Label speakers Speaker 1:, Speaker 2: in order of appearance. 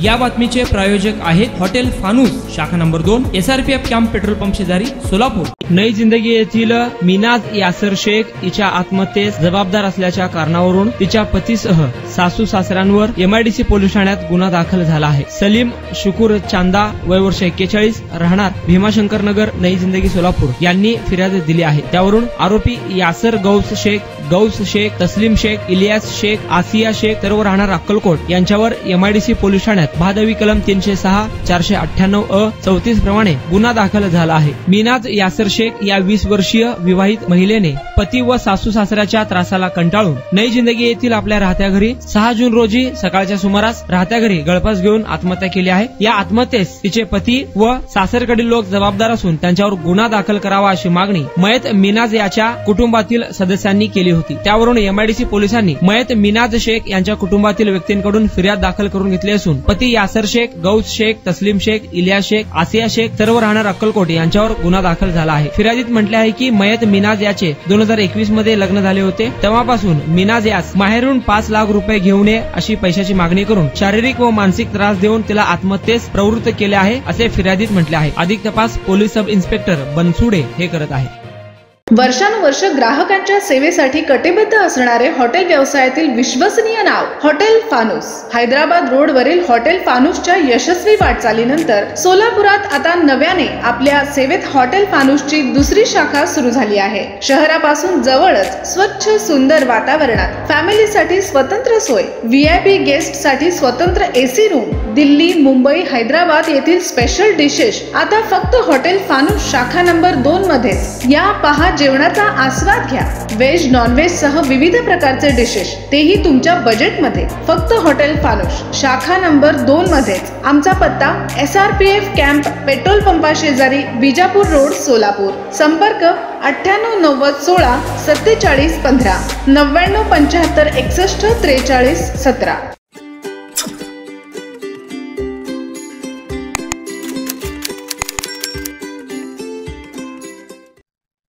Speaker 1: या बातमीचे प्रायोजक आहेत हॉटेल फानूस, शाखा number 2, SRPF camp petrol pump शेजारी, सोलापूर। नई जिंदगी येथील मिनाज यासर शेख हिच्या आत्महत्येस जबाबदार असल्याच्या कारणावरून तिच्या पतीसह सासू सासऱ्यांवर MIDC पोलीस ठाण्यात गुन्हा दाखल झाला आहे। सलीम शुकुर चांदा, वय वर्ष 41, राहणार भीमाशंकर नगर, नई जिंदगी, सोलापूर यांनी फिर्याद दिली आहे। त्यावरून आरोपी यासर गौस शेख, तस्लीम शेख, इलियास शेख, आसिया शेख सर्व राहणार अक्कलकोट यांच्यावर MIDC पोलीस ठाण्यात भादवी कलम 306, 498 अ 34 प्रमाणे गुन्हा दाखल झाला आहे। मिनाज यासर शेख या 20 वर्षीय विवाहित महिलेने पती व सासू सासऱ्याच्या त्रासाला कंटाळून नई जिंदगी येथील आपल्या राहत्या घरी 6 जून रोजी सकाळच्या सुमारास राहत्या घरी गळफास घेऊन आत्महत्या केली आहे। या आत्महत्येस तिचे पती व सासरकडील लोक जबाबदार असून त्यांच्यावर गुन्हा दाखल करावा अशी मागणी मयत मिनाज याच्या कुटुंबातील सदस्यांनी केली होती। त्यावरून MIDC पोलिसांनी मयत मिनाज शेख यांच्या कुटुंबातील व्यक्तींकडून फिर्याद दाखल करून घेतली असून पती यासर शेख, गौस शेख, तस्लीम शेख, इलियास शेख, आसिया शेख सर्व राहणार अक्कलकोट यांच्यावर गुन्हा दाखल झाला आहे। फिर्यादीत म्हटले आहे की मयत मिनाज याचे 2021 मध्ये लग्न झाले होते। तेव्हापासून मिनाज यास माहेरून 5 लाख रुपये घेऊन ये अशी पैशाची मागणी करून शारीरिक व मानसिक त्रास देऊन तिला आत्महत्येस प्रवृत्त केले आहे असे फिर्यादीत म्हटले आहे। अधिक तपास पोलीस सब इन्स्पेक्टर बनसुडे हे करत आहे।
Speaker 2: वर्षानुवर्ष ग्राहकांच्या सेवेसाठी कटिबद्ध असणारे हॉटेल व्यवसायातील विश्वसनीय नाव हॉटेल फानूस। हैदराबाद रोड वरील हॉटेल फानूसच्या यशस्वी वाटचालीनंतर सोलापुरात आता नव्याने आपल्या सेवेत हॉटेल फानूसची दुसरी शाखा सुरू झाली आहे। शहरापासून जवळच स्वच्छ सुंदर वातावरणात फॅमिलीसाठी स्वतंत्र सोय, VIP गेस्ट साठी स्वतंत्र AC रूम, दिल्ली, मुंबई, हैदराबाद येथील स्पेशल डिशेस आता फक्त हॉटेल फानूस शाखा नंबर 2 मध्येच। या पहा जेवणाचा आस्वाद घ्या। व्हेज नॉन व्हेज सह विविध प्रकारचे डिशेस, तेही तुमच्या बजेट मध्ये, फक्त हॉटेल फानूस शाखा नंबर 2 मध्येच। आमचा पत्ता SRPF कॅम्प पेट्रोल पंपा शेजारी, विजापूर रोड, सोलापूर। संपर्क 98 90 16 47 15 99 75 61 43 17।